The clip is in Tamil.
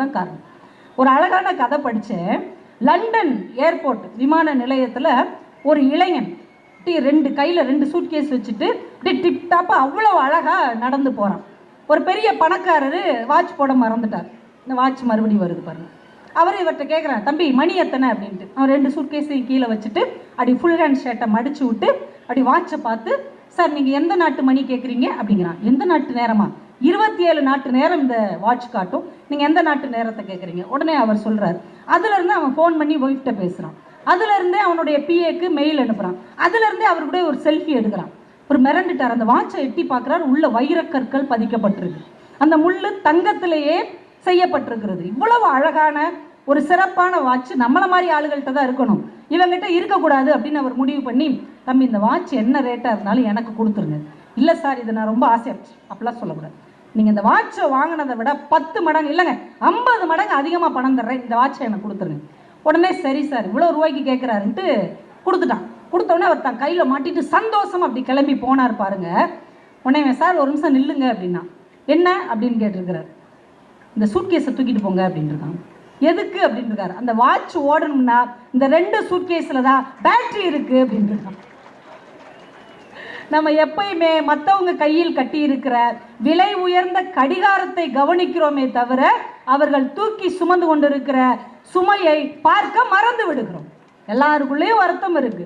தான் காரணம். ஒரு அழகான கதை படித்தேன். லண்டன் ஏர்போர்ட் விமான நிலையத்தில் ஒரு இளைஞன் ரெண்டு கையில் 2 சூட்கேஸ் வச்சுட்டு அப்படியே டிப் டாப்பாக அவ்வளோ அழகாக நடந்து போகிறான். ஒரு பெரிய பணக்காரர் வாட்ச் போட மறந்துட்டார். இந்த வாட்ச் மறுபடியும் வருது பாருங்க. அவர் இவர்கிட்ட கேட்குறான், தம்பி மணி எத்தனை அப்படின்ட்டு. அவன் 2 சூட்கேஸையும் கீழே வச்சுட்டு அப்படி ஃபுல் ஹேண்ட் ஷர்ட்டை மடிச்சு விட்டு அப்படி வாட்சை பார்த்து, சார் நீங்கள் எந்த நாட்டு மணி கேட்குறீங்க அப்படிங்கிறான். எந்த நாட்டு நேரமா? 27 நாட்டு நேரம் இந்த வாட்ச் காட்டும், நீங்கள் எந்த நாட்டு நேரத்தை கேட்குறீங்க? உடனே அவர் சொல்கிறார். அதுலேருந்து அவன் ஃபோன் பண்ணி ஒய்ஃப்ட்ட பேசுகிறான். அதுலேருந்தே அவனுடைய பிஏக்கு மெயில் அனுப்புகிறான். அதுலேருந்தே அவர் கூட ஒரு செல்ஃபி எடுக்கிறான். ஒரு மிரண்டுட்டார். அந்த வாட்சை எட்டி பார்க்குறாரு. உள்ள வைரக்கற்கள் பதிக்கப்பட்டிருக்கு. அந்த முள்ளு தங்கத்திலேயே செய்யப்பட்டிருக்கிறது. இவ்வளவு அழகான ஒரு சிறப்பான வாட்ச் நம்மளை மாதிரி ஆளுகள்கிட்ட தான் இருக்கணும், இவங்ககிட்ட இருக்கக்கூடாது அப்படின்னு அவர் முடிவு பண்ணி, தம்பி இந்த வாட்ச் என்ன ரேட்டாக இருந்தாலும் எனக்கு கொடுத்துருங்க. இல்லை சார் இது நான் ரொம்ப ஆசையாச்சு அப்படிலாம் சொல்லக்கூடாது. நீங்கள் இந்த வாட்சை வாங்கினதை விட 10 மடங்கு இல்லைங்க 50 மடங்கு அதிகமாக பணம் தர்றேன், இந்த வாட்சை எனக்கு கொடுத்துருங்க. உடனே சரி சார் இவ்வளோ ரூபாய்க்கு கேட்குறாருன்ட்டு கொடுத்துட்டான். கொடுத்தோடனே அவர் தான் கையில் மாட்டிட்டு சந்தோஷம் அப்படி கிளம்பி போனார் பாருங்க. உடனே சார் ஒரு நிமிஷம் நில்லுங்க அப்படின்னா, என்ன அப்படின்னு கேட்டிருக்கிறார். இந்த சூட்கேஸை தூக்கிட்டு போங்க அப்படின்ட்டுருக்காங்க. எதுக்கு அப்படின்னு இருக்காரு. அந்த வாட்ச் ஓடணும்னா இந்த 2 சூட்கேஸில் தான் பேட்டரி இருக்குது அப்படின்ட்டுருக்காங்க. நம்ம எப்பயுமே மற்றவங்க கையில் கட்டி இருக்கிற விலை உயர்ந்த கடிகாரத்தை கவனிக்கிறோமே தவிர அவர்கள் தூக்கி சுமந்து கொண்டிருக்கிற சுமையை பார்க்க மறந்து விடுகிறோம். எல்லாருக்குள்ளேயும் வருத்தம் இருக்கு.